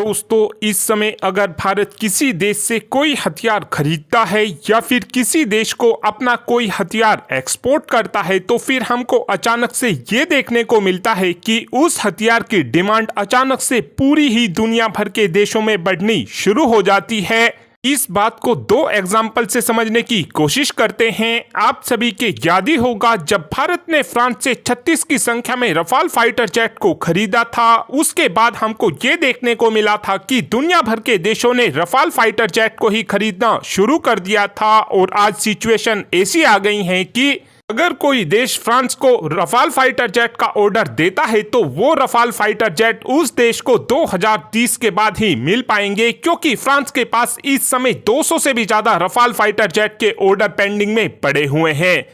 दोस्तों, इस समय अगर भारत किसी देश से कोई हथियार खरीदता है या फिर किसी देश को अपना कोई हथियार एक्सपोर्ट करता है तो फिर हमको अचानक से ये देखने को मिलता है कि उस हथियार की डिमांड अचानक से पूरी ही दुनिया भर के देशों में बढ़नी शुरू हो जाती है। इस बात को दो एग्जाम्पल से समझने की कोशिश करते हैं। आप सभी के याद ही होगा जब भारत ने फ्रांस से 36 की संख्या में रफाल फाइटर जेट को खरीदा था, उसके बाद हमको ये देखने को मिला था कि दुनिया भर के देशों ने रफाल फाइटर जेट को ही खरीदना शुरू कर दिया था और आज सिचुएशन ऐसी आ गई है कि अगर कोई देश फ्रांस को रफाल फाइटर जेट का ऑर्डर देता है तो वो रफाल फाइटर जेट उस देश को 2030 के बाद ही मिल पाएंगे, क्योंकि फ्रांस के पास इस समय 200 से भी ज्यादा रफाल फाइटर जेट के ऑर्डर पेंडिंग में पड़े हुए हैं।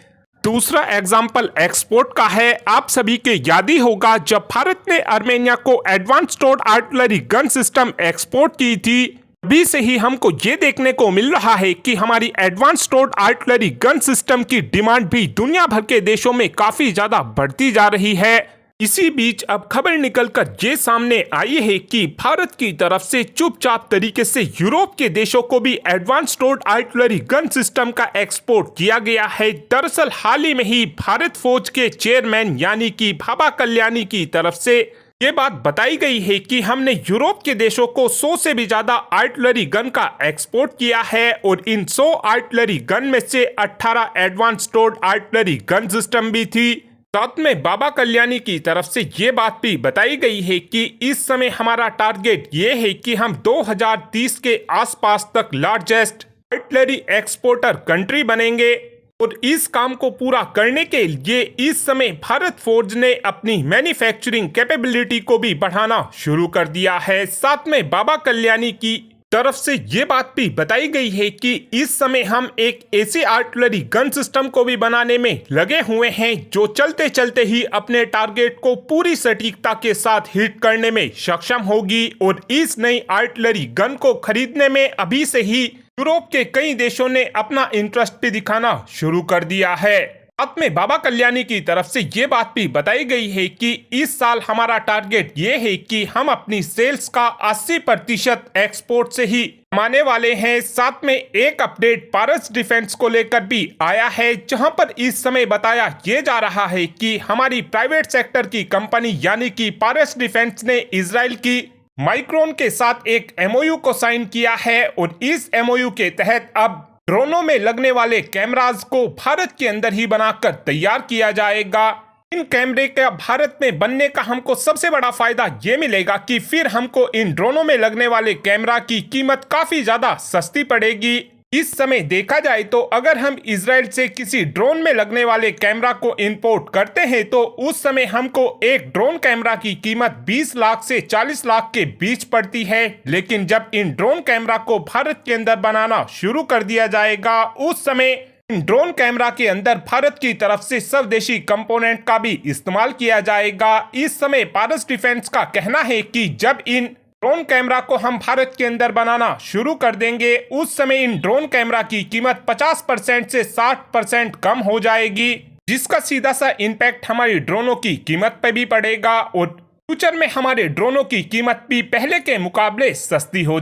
दूसरा एग्जाम्पल एक्सपोर्ट का है। आप सभी के याद ही होगा जब भारत ने आर्मेनिया को एडवांस टोर्ड आर्टिलरी गन सिस्टम एक्सपोर्ट की थी, अभी से ही हमको ये देखने को मिल रहा है कि हमारी एडवांस टोर्ड आर्टिलरी गन सिस्टम की डिमांड भी दुनिया भर के देशों में काफी ज्यादा बढ़ती जा रही है। इसी बीच अब खबर निकलकर ये सामने आई है कि भारत की तरफ से चुपचाप तरीके से यूरोप के देशों को भी एडवांस टोर्ड आर्टिलरी गन सिस्टम का एक्सपोर्ट किया गया है। दरअसल हाल ही में ही भारत फौज के चेयरमैन यानी कि बाबा कल्याणी की तरफ से ये बात बताई गई है कि हमने यूरोप के देशों को 100 से भी ज्यादा आर्टिलरी गन का एक्सपोर्ट किया है और इन 100 आर्टिलरी गन में से 18 एडवांस टोर्ड आर्टिलरी गन सिस्टम भी थी। साथ में बाबा कल्याणी की तरफ से ये बात भी बताई गई है कि इस समय हमारा टारगेट ये है कि हम 2030 के आसपास तक लार्जेस्ट आर्टिलरी एक्सपोर्टर कंट्री बनेंगे और इस काम को पूरा करने के लिए इस समय भारत फौज ने अपनी मैन्युफैक्चरिंग कैपेबिलिटी को भी बढ़ाना शुरू कर दिया है। साथ में बाबा कल्याणी की तरफ से ये बात भी बताई गई है कि इस समय हम एक ऐसी आर्टिलरी गन सिस्टम को भी बनाने में लगे हुए हैं जो चलते चलते ही अपने टारगेट को पूरी सटीकता के साथ हिट करने में सक्षम होगी और इस नई आर्टिलरी गन को खरीदने में अभी से ही यूरोप के कई देशों ने अपना इंटरेस्ट भी दिखाना शुरू कर दिया है। साथ में बाबा कल्याणी की तरफ से ये बात भी बताई गई है कि इस साल हमारा टारगेट ये है कि हम अपनी सेल्स का 80% एक्सपोर्ट से ही कमाने वाले हैं। साथ में एक अपडेट पारस डिफेंस को लेकर भी आया है, जहां पर इस समय बताया ये जा रहा है कि हमारी प्राइवेट सेक्टर की कंपनी यानी कि पारस डिफेंस ने इजराइल की माइक्रोन के साथ एक एमओयू को साइन किया है और इस एमओयू के तहत अब ड्रोनों में लगने वाले कैमराज को भारत के अंदर ही बनाकर तैयार किया जाएगा। इन कैमरे का भारत में बनने का हमको सबसे बड़ा फायदा ये मिलेगा कि फिर हमको इन ड्रोनों में लगने वाले कैमरा की कीमत काफी ज्यादा सस्ती पड़ेगी। इस समय देखा जाए तो अगर हम इजराइल से किसी ड्रोन में लगने वाले कैमरा को इंपोर्ट करते हैं तो उस समय हमको एक ड्रोन कैमरा की कीमत 20 लाख से 40 लाख के बीच पड़ती है, लेकिन जब इन ड्रोन कैमरा को भारत के अंदर बनाना शुरू कर दिया जाएगा उस समय इन ड्रोन कैमरा के अंदर भारत की तरफ से स्वदेशी कंपोनेंट का भी इस्तेमाल किया जाएगा। इस समय पारस डिफेंस का कहना है कि जब इन ड्रोन कैमरा को हम भारत के अंदर बनाना शुरू कर देंगे उस समय इन ड्रोन कैमरा की कीमत 50% से 60% कम हो जाएगी, जिसका सीधा सा इम्पैक्ट हमारी ड्रोनों की कीमत पे भी पड़ेगा और फ्यूचर में हमारे ड्रोनों की कीमत भी पहले के मुकाबले सस्ती हो